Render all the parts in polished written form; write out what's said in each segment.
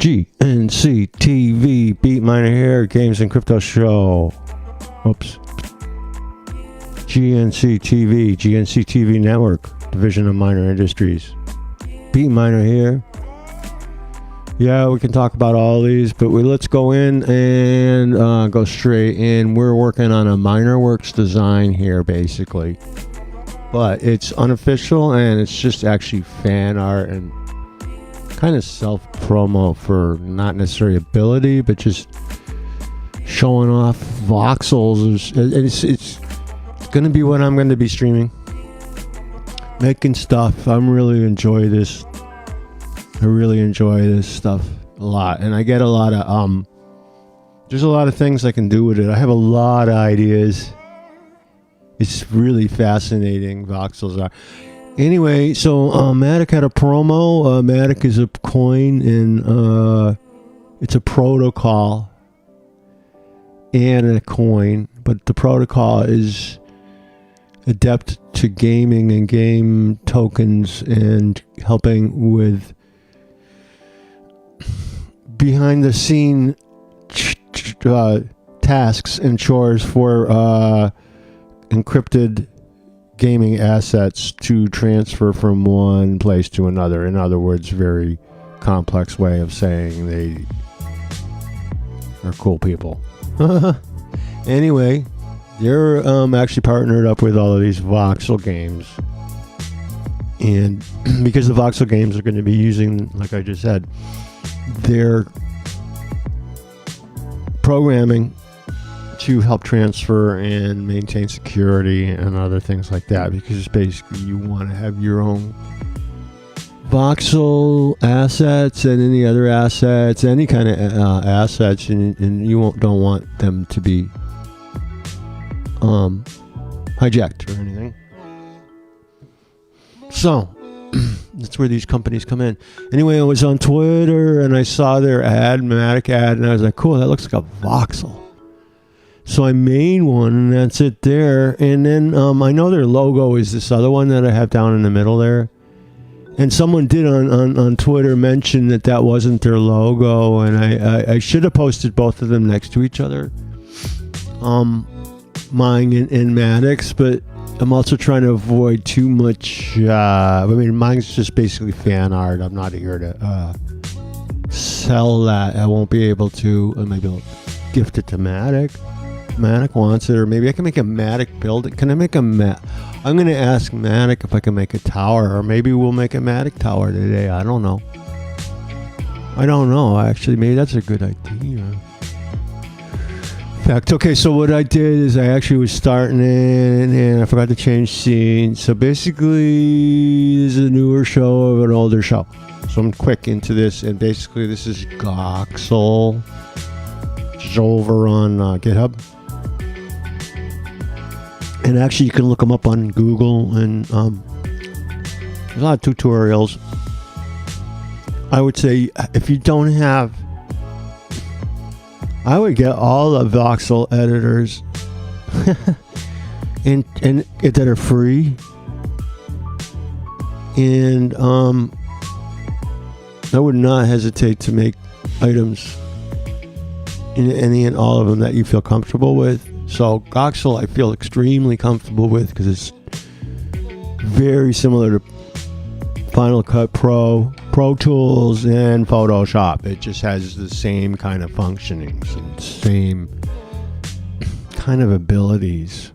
GnCtv, Beat Miner here, Games and Crypto Show. Oops. GnCtv Network, Division of Miner Industries. Beat Miner here. Yeah, we can talk about all these, but let's go in and go straight in. We're working on a MinerWorks design here, basically. But it's unofficial, and it's just actually fan art and kind of self-promo for not necessarily ability, but just showing off voxels. It's going to be what I'm going to be streaming. Making stuff. I really enjoy this. I really enjoy this stuff a lot, and I get a lot of there's a lot of things I can do with it. I have a lot of ideas. It's really fascinating. Voxels are. Anyway, so Matic had a promo. Matic is a coin, and it's a protocol and a coin, but the protocol is adept to gaming and game tokens and helping with behind the scene tasks and chores for encrypted gaming assets to transfer from one place to another. In other words, very complex way of saying they are cool people. Anyway, they're actually partnered up with all of these voxel games, and because the voxel games are going to be using, like I just said, their programming to help transfer and maintain security and other things like that, because basically you want to have your own voxel assets and any other assets, any kind of assets, and you don't want them to be hijacked or anything. So that's where these companies come in. Anyway, I was on Twitter and I saw their Matic ad, and I was like, cool, that looks like a voxel. So I made one, and that's it there. And then I know their logo is this other one that I have down in the middle there. And someone did on Twitter mention that wasn't their logo, and I should have posted both of them next to each other. Mine and Matic's, but I'm also trying to avoid too much. I mean, mine's just basically fan art. I'm not here to sell that. I won't be able to. Maybe I'll gift it to Matic. Matic wants it, or maybe I can make a Matic build. Can I make a I'm going to ask Matic if I can make a tower, or maybe we'll make a Matic tower today. I don't know. Actually, maybe that's a good idea. In fact, okay, so what I did is I actually was starting in, and I forgot to change scene. So basically, this is a newer show of an older show. So I'm quick into this, and basically this is Voxel, which is over on GitHub. And actually, you can look them up on Google, and there's a lot of tutorials. I would say if you don't have, I would get all the voxel editors and that are free, and I would not hesitate to make items in any and all of them that you feel comfortable with. So Voxel I feel extremely comfortable with because it's very similar to Final Cut Pro, Pro Tools, and Photoshop. It just has the same kind of functionings and same kind of abilities.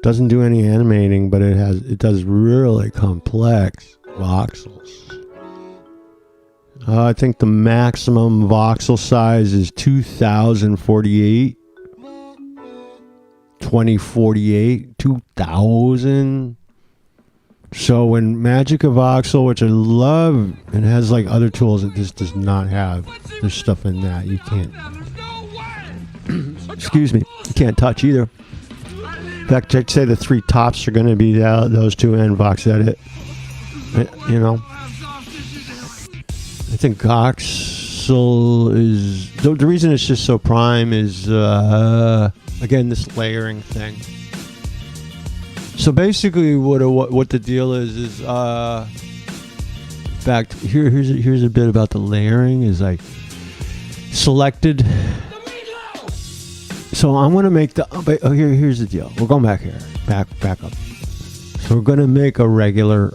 Doesn't do any animating, but it does really complex voxels. I think the maximum voxel size is 2048, 2048, 2000. So when Magic of Voxel, which I love, and has like other tools that this does not have, there's stuff in that you can't, excuse me, you can't touch either. In fact, I'd say the three tops are going to be those two and Vox Edit. You know, I think Voxel is the reason it's just so prime is again this layering thing. So basically, what the deal is back to, here's a bit about the layering. Is I selected. So I'm gonna make the. Here's the deal. We're going back here. Back up. So we're gonna make a regular.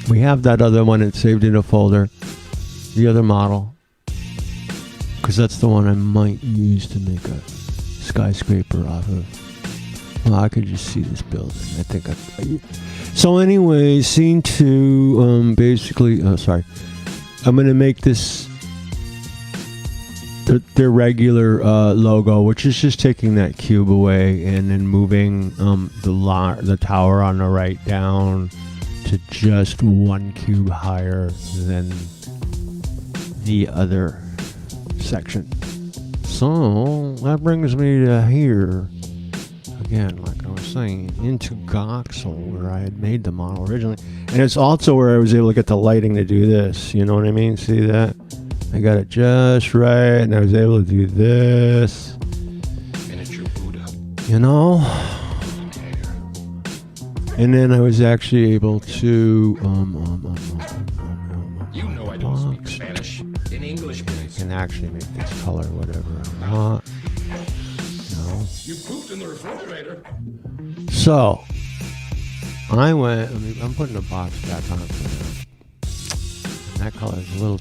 We have that other one that's saved in a folder. The other model, because that's the one I might use to make a skyscraper off of. Well, I could just see this building. I think so anyway, scene 2, basically, sorry. I'm going to make this their regular logo, which is just taking that cube away and then moving the tower on the right down to just one cube higher than the other section. So that brings me to here again, like I was saying, into Goxel, where I had made the model originally, and it's also where I was able to get the lighting to do this. You know what I mean? See that? I got it just right, and I was able to do this. You know. And then I was actually able to You know I don't speak Spanish. In English, please. I can actually make this color whatever I want. No. You pooped in the refrigerator. So I went. I'm putting the box back on for now. And that color is a little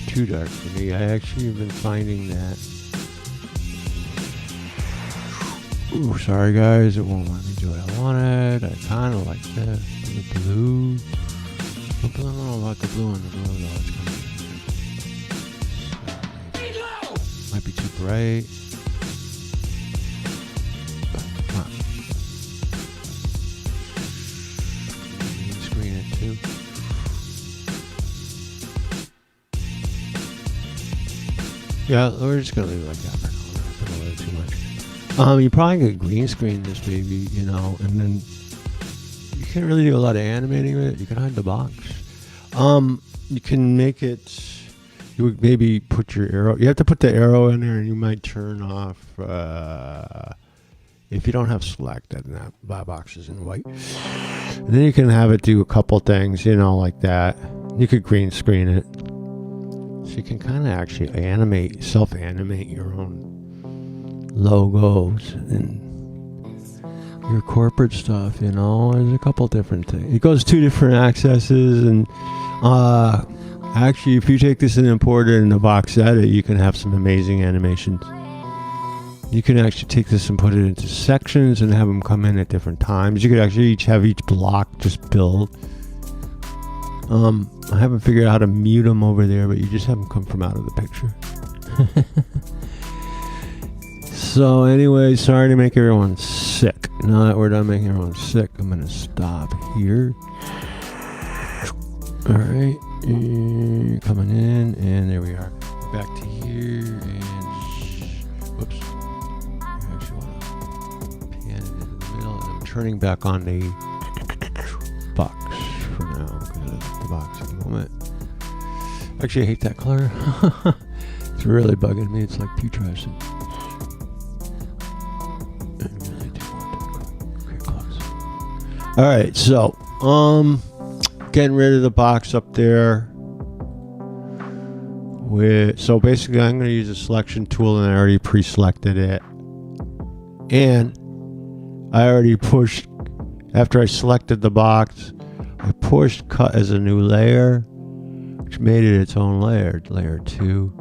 too dark for me. I actually have been finding that. Ooh, sorry guys, it won't let me do what I wanted. I kind of like this. The blue. I don't know about the blue and the blue though. It's kind of might be too bright. Come on. Green screen it too. Yeah, we're just gonna leave it like that for now. I don't want to too much. You probably could green screen this baby, you know, and then you can't really do a lot of animating with it. You can hide the box. You can make it. You would maybe put your arrow. You have to put the arrow in there, and you might turn off if you don't have select. That box is in white. And then you can have it do a couple things, you know, like that. You could green screen it, so you can kind of actually self-animate your own logos and your corporate stuff, you know. There's a couple different things. It goes 2 different accesses, and actually if you take this and import it in the box edit, you can have some amazing animations. You can actually take this and put it into sections and have them come in at different times. You could actually have each block just build. I haven't figured out how to mute them over there, but you just have them come from out of the picture. So anyway, sorry to make everyone sick. Now that we're done making everyone sick, I'm going to stop here. Alright, coming in, and there we are. Back to here, and whoops. I actually want to pan it into the middle, and I'm turning back on the box for now, because the box at the moment. Actually, I hate that color. It's really bugging me. It's like putrescent. Alright, so getting rid of the box up there. So basically I'm going to use a selection tool, and I already pre-selected it. And I already pushed, after I selected the box, I pushed cut as a new layer, which made it its own layer. Layer 2.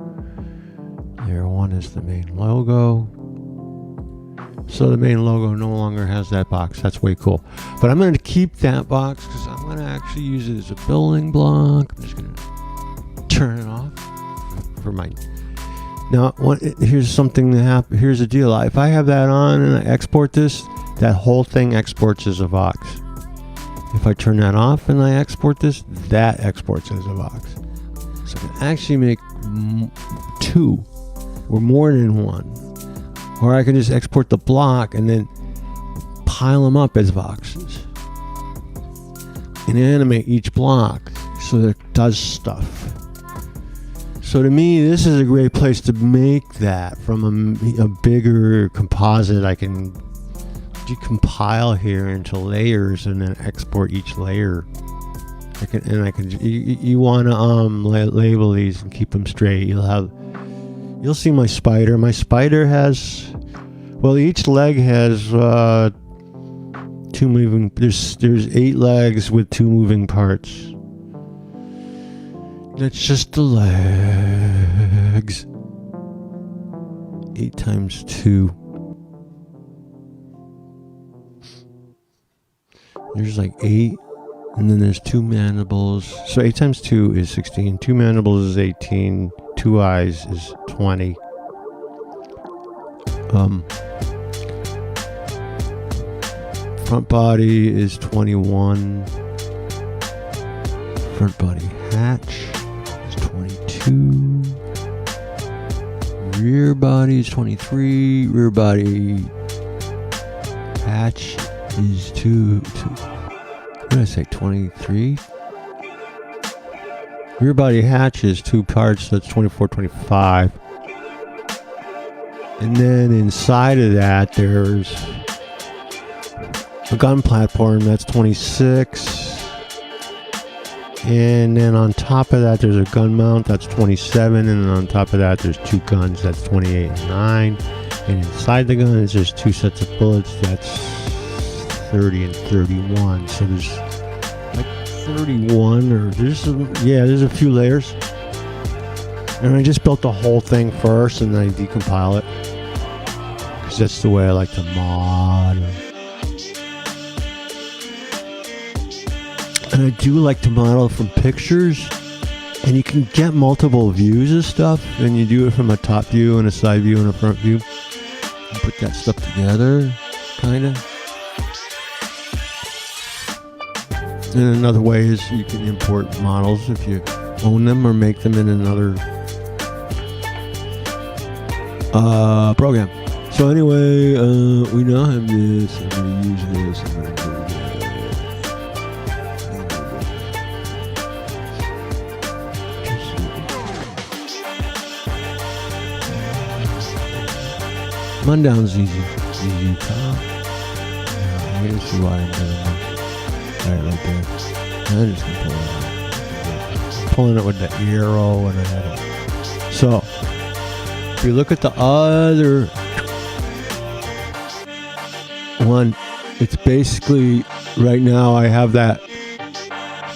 Layer 1 is the main logo. So the main logo no longer has that box. That's way cool. But I'm going to keep that box because I'm going to actually use it as a building block. I'm just going to turn it off for my... Now, here's something that happens. Here's the deal. If I have that on and I export this, that whole thing exports as a box. If I turn that off and I export this, that exports as a box. So I can actually make 2 or more than 1. Or I can just export the block and then pile them up as boxes and animate each block so that it does stuff. So to me, this is a great place to make that from a bigger composite. I can decompile here into layers and then export each layer You want to label these and keep them straight. You'll see my spider. My spider has, well, each leg has 2 moving. There's 8 legs with 2 moving parts. That's just the legs. 8 times 2. There's like 8, and then there's 2 mandibles. So 8 times 2 is 16. 2 mandibles is 18. 2 eyes is 20. Front body is 21. Front body hatch is 22. Rear body is 23. Rear body hatch is 2. What did I say? 23. Rear body hatch is 2 parts. So that's 24, 25. And then inside of that, there's a gun platform. That's 26. And then on top of that, there's a gun mount. That's 27. And then on top of that, there's 2 guns. That's 28 and 9. And inside the gun is just 2 sets of bullets. That's 30 and 31. So there's like 31, or there's a few layers. And I just built the whole thing first, and then I decompile it, because that's the way I like to mod. And I do like to model from pictures, and you can get multiple views of stuff, and you do it from a top view and a side view and a front view. You put that stuff together, kind of. And another way is you can import models if you own them, or make them in another program. So anyway, we now have this. I'm going to use this. I'm going to do Rundown's easy. Easy top. I'm going to see why I'm doing this. Right there. I'm just going to pull it out. Pulling it with the arrow and I had it. So, if you look at the other one, it's basically, right now I have that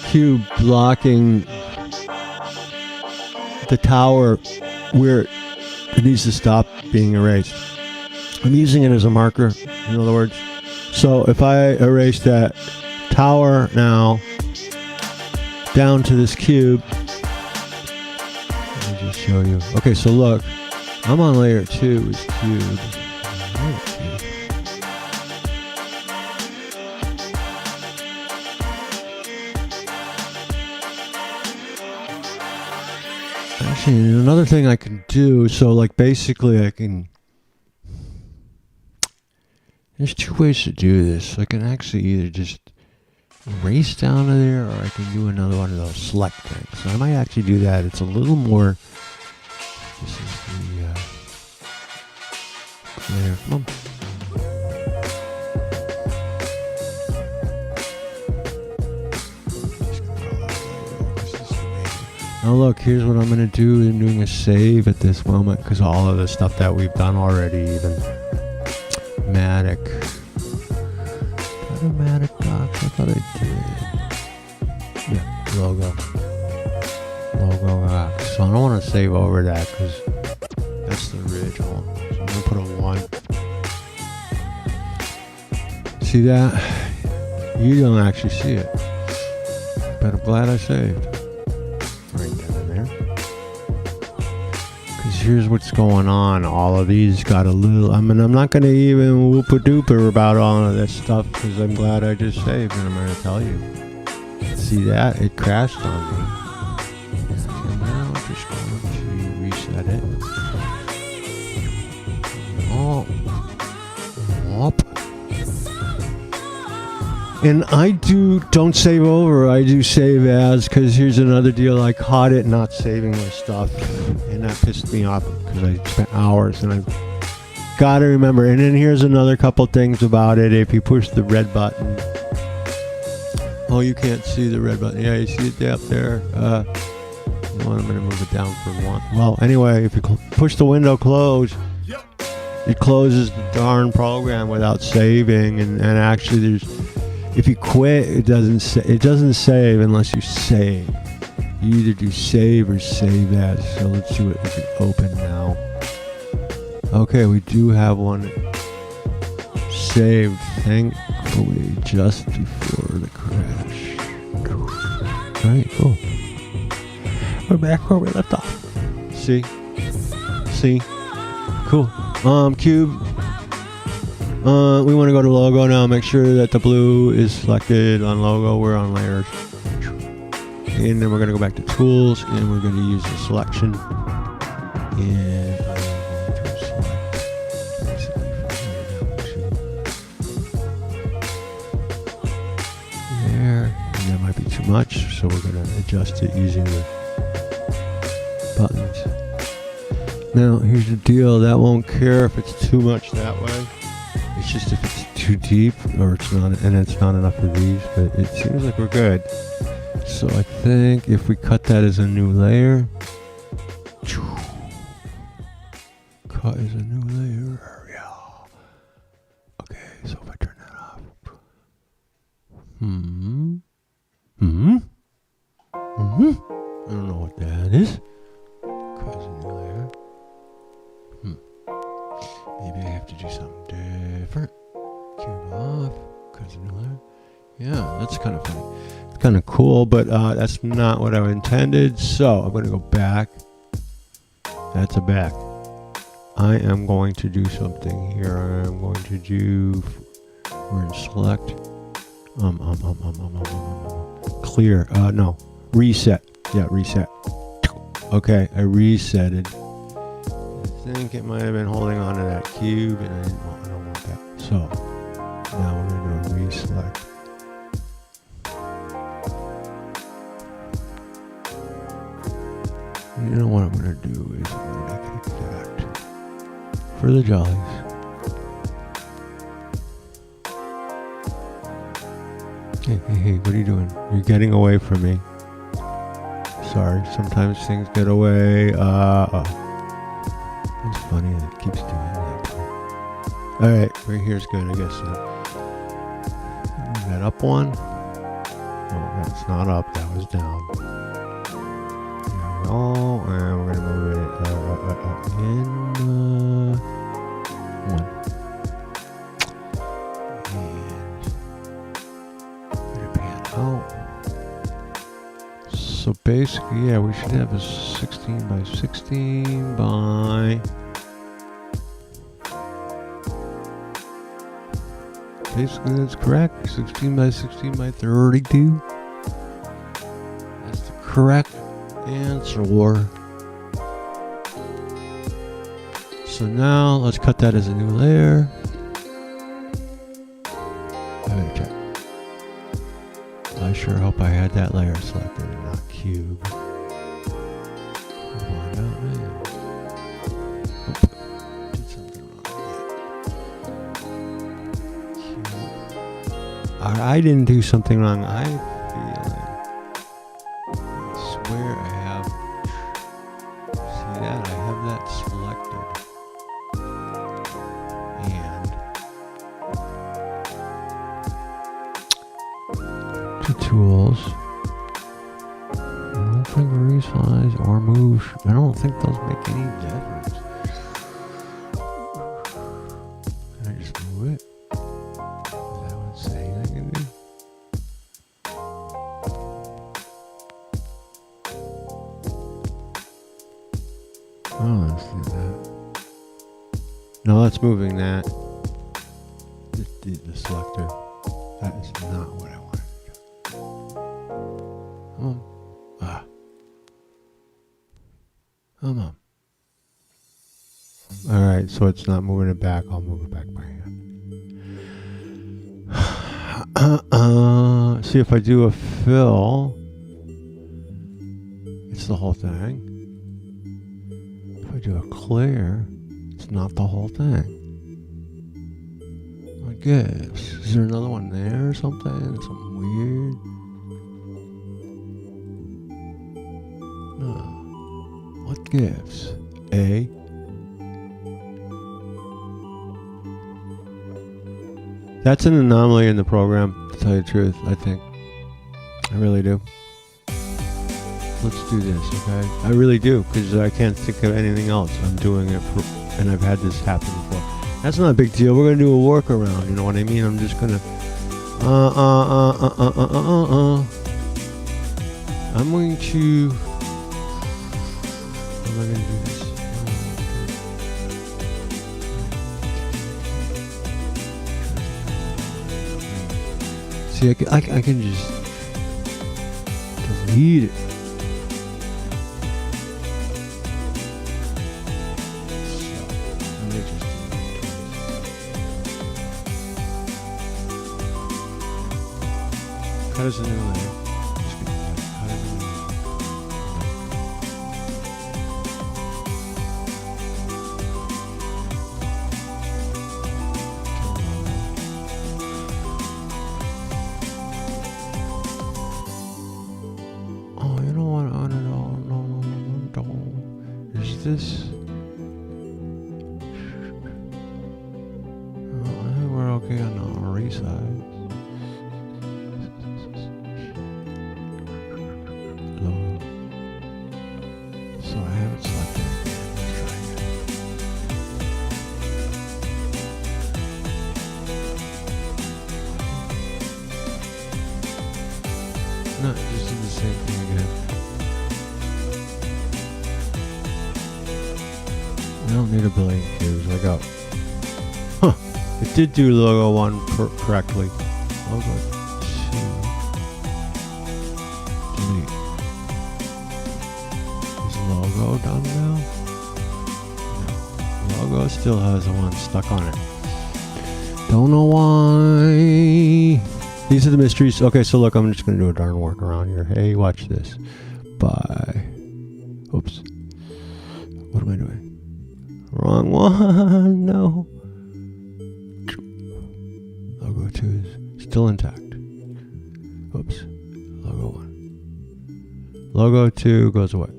cube blocking the tower where it needs to stop being erased. I'm using it as a marker, in other words. So if I erase that tower now down to this cube, let me just show you. Okay, so look, I'm on layer 2 is cube. Actually, another thing I can do, so like basically I can, there's 2 ways to do this. I can actually either just erase down to there, or I can do another one of those select things. So I might actually do that. It's a little more, this is the layer. Come on. Now look, here's what I'm going to do. I'm doing a save at this moment, because all of the stuff that we've done already, even Matic. Automatic docs, I thought I did. Yeah, logo docs. So I don't want to save over that, because that's the original. So I'm going to put a 1. See that? You don't actually see it. But I'm glad I saved. Right down in there. Because here's what's going on. All of these got a little, I mean, I'm not going to even whoop-a-dooper about all of this stuff, because I'm glad I just saved, and I'm going to tell you. See that? It crashed on me. And now I'm just going to reset it. Oh. Whoop. And I don't save over, I do save as, because here's another deal. I caught it not saving my stuff, and that pissed me off, because I spent hours, and I've got to remember. And then here's another couple things about it. If you push the red button, Oh, you can't see the red button. Yeah, you see it up there. You know what, I'm going to move it down for one. Well, anyway, if you push the window close, it closes the darn program without saving. And actually, if you quit, it doesn't save unless you save. You either do save or save as. So let's see what we can open now. Okay, we do have one saved, thankfully, just before the crash. Alright, cool. We're back where we left off. See? Cool. Cube. We want to go to logo now. Make sure that the blue is selected on logo. We're on layers. And then we're going to go back to tools and we're going to use the selection. And I'm going to select basically from there. And that might be too much, so we're going to adjust it using the buttons. Now, here's the deal. That won't care if it's too much that way. It's just if it's too deep or it's not, and it's not enough of these, but it seems like we're good. So I think if we cut that as a new layer, cut as a new layer, yeah. Okay, so if I turn that off, I don't know what that is. Cut as a new layer. Maybe I have to do something different. Cube off, cut as a new layer. Yeah, that's kind of funny. It's kind of cool, but that's not what I intended. So I'm going to go back. That's a back. I am going to do something here. I'm going to do. We're in select. Clear. No. Reset. Yeah, reset. Okay, I resetted. I think it might have been holding on to that cube, and I don't want that. So now we're going to do a reselect. You know what I'm going to do is I'm going to make it exact for the jollies. Hey, what are you doing? You're getting away from me. Sorry, sometimes things get away. It's funny that it keeps doing that. Alright, right here's good, I guess. Move that up one. Oh, that's not up, that was down. Oh, and we're going to move it in one. And we're going to pan out. So basically, yeah, we should have a 16 by 16 by... Basically, that's correct. 16 by 16 by 32. That's the correct answer. So now let's cut that as a new layer. Okay. I sure hope I had that layer selected and not cube. Find out now. Oop. Did something wrong. Cube. I didn't do something wrong. I swear I have. See that? I have that selected. And to tools. I don't think resize or move. I don't think those make any difference. Can I just move it? Is that what it's saying I can do? Oh, let's do that. No, that's moving that. The selector. That is not what I wanted to do. Come on. Alright, so it's not moving it back. I'll move it back by hand. See if I do a fill. It's the whole thing. If I do a clear, it's not the whole thing. I guess. Is there another one there or something? Something weird? gives a that's an anomaly in the program, to tell you the truth, I think. I really do. Let's do this, okay? I really do, because I can't think of anything else. I'm doing it for, and I've had this happen before. That's not a big deal. We're gonna do a workaround. You know what I mean? I'm just gonna. I'm going to. How am I gonna do this? See, I can just delete it. Cut as a new layer. Just get that. Cut as a new layer. Oh, you know what? I don't know. Is this? Oh, I think we're okay on the resize. So I have it selected again. Let's try again. No, just do the same thing again. I don't need a billion cubes. I got. Huh. It did do logo 1 correctly. Logo 2. Delete. Logo done now? No. Logo still has the one stuck on it. Don't know why. These are the mysteries. Okay, so look, I'm just going to do a darn workaround here. Hey, watch this. Bye. Oops. What am I doing? Wrong one. No. Logo 2 is still intact. Oops. Logo 1. Logo 2 goes away.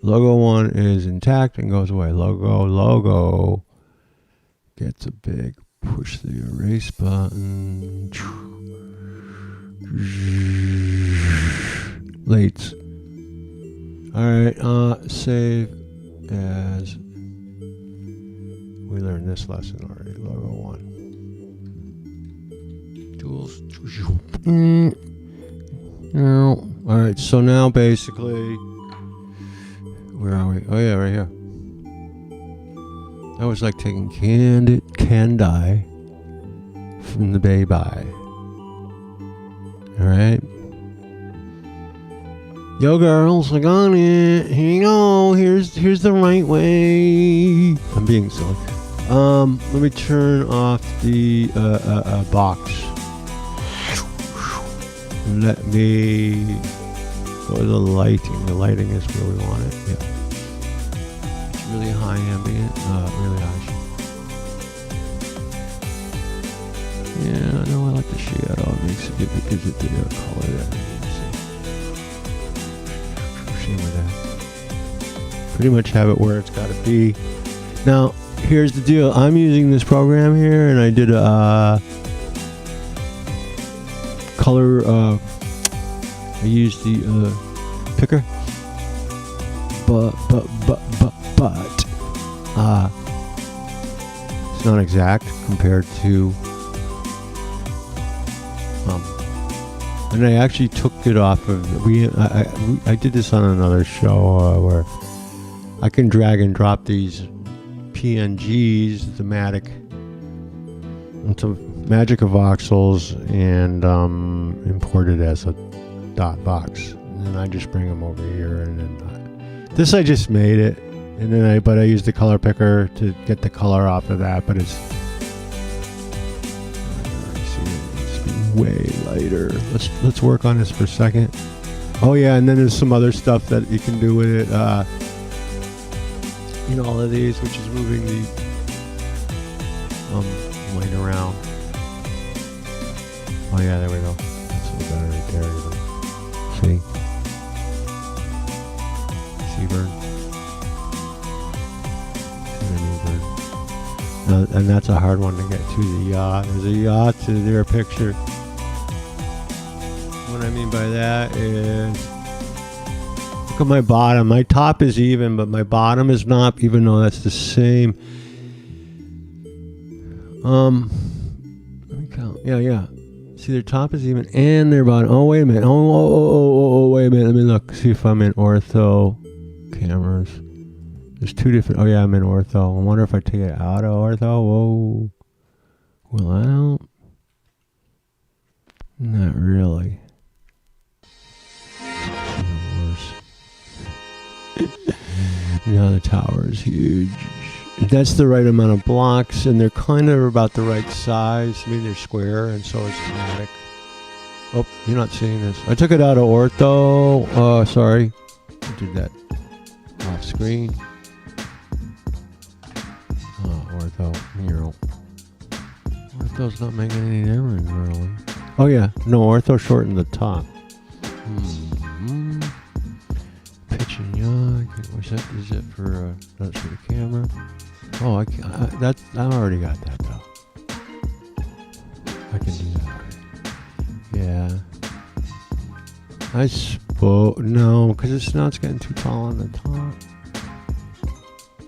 Logo 1 is intact and goes away. Logo gets a big push the erase button. Late. Alright, save as. We learned this lesson already. Logo 1. Tools. Alright, so now basically. Where are we? Oh yeah, right here. That was like taking candy from the baby. Alright. Yo girls, I got it. Here you go. Here's the right way. I'm being silly. Let me turn off the box. Let me go to the lighting. The lighting is where we want it. Yeah. It's really high ambient. Really high. Yeah, I know I like the shadow. It makes it gives it the color that we need to see. Same with that. Pretty much have it where it's got to be. Now, here's the deal. I'm using this program here, and I did a color. I used the picker, but it's not exact compared to. And I actually took it off of. I did this on another show where I can drag and drop these PNGs, thematic, into Magic of Voxels, and import it as a dot box. And then I just bring them over here, and then this I just made it, and then I used the color picker to get the color off of that, but it's way lighter. Let's work on this for a second. Oh yeah, and then there's some other stuff that you can do with it in all of these, which is moving the light around. Oh yeah, there we go. That's a little better right there even. See? See, Vern? And that's a hard one to get to, the yacht. There's a yacht to their picture. What I mean by that is, look at my bottom. My top is even, but my bottom is not, even though that's the same. Let me count. Yeah. See, their top is even, and their bottom. Oh, wait a minute. Oh, wait a minute. Let me look. See if I'm in ortho cameras. There's two different. Oh, yeah, I'm in ortho. I wonder if I take it out of ortho. Whoa. Well, not really. Worse. Now the tower is huge. That's the right amount of blocks, and they're kind of about the right size. I mean, they're square, and so is schematic. Oh, you're not seeing this. I took it out of ortho. Sorry. I did that off screen. Ortho, Miro. Ortho's not making any difference, really. Oh, yeah. No, ortho shortened the top. Pitch and yaw. What's that? Is it for, that's for the camera? Oh, I already got that, though. I can do that already. Yeah. I suppose, no, because it's getting too tall on the top.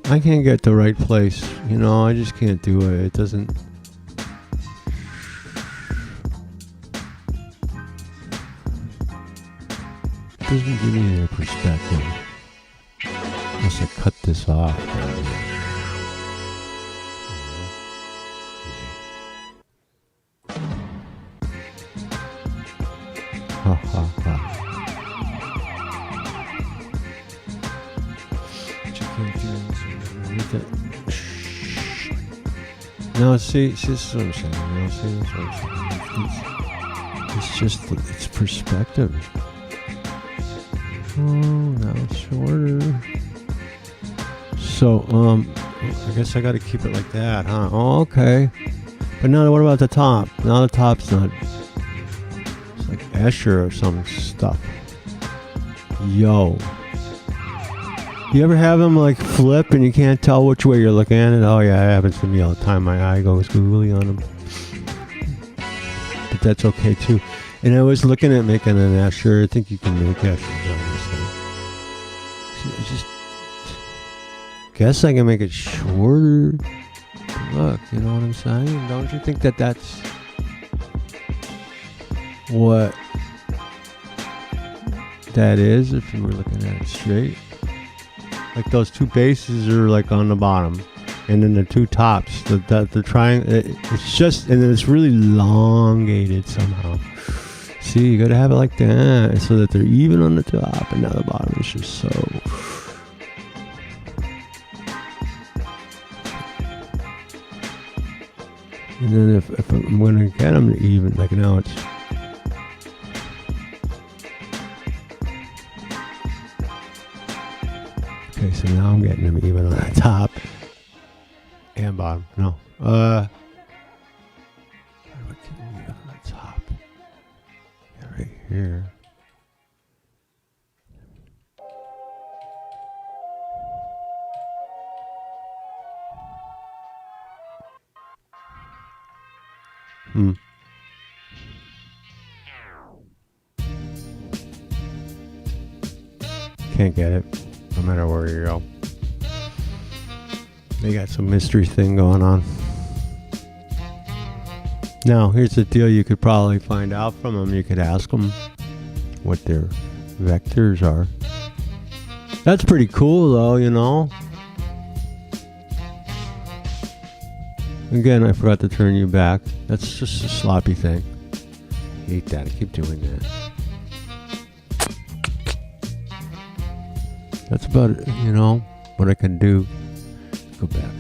I can't get the right place, I just can't do it. It doesn't give me any perspective unless I cut this off. Ha ha ha. But you can't do anything. No, see, this is what I'm saying. It's perspective. Oh, now it's shorter. So, I guess I got to keep it like that, huh? Oh, okay. But now, what about the top? Now the top's not. It's like Escher or some stuff. Yo. You ever have them like flip and you can't tell which way you're looking at it? Oh yeah, it happens to me all the time. My eye goes googly on them. But that's okay too. And I was looking at making an Escher. I think you can make Eschers on this thing. See, I just guess I can make it shorter. Look, you know what I'm saying? Don't you think that that's what that is if you were looking at it straight? Like those two bases are like on the bottom, and then the two tops, the triangle. It's just, and then it's really elongated somehow. See, you gotta have it like that so that they're even on the top, and now the bottom is just so. And then if I'm gonna get them to even, like now it's. Okay, so now I'm getting them even on the top and bottom. No. How do I get them even on the top? Yeah, right here. Can't get it. No matter where you go. They got some mystery thing going on. Now, here's the deal. You could probably find out from them. You could ask them what their vectors are. That's pretty cool, though, you know. Again, I forgot to turn you back. That's just a sloppy thing. I hate that. I keep doing that. That's about it, you know, what I can do. Go back.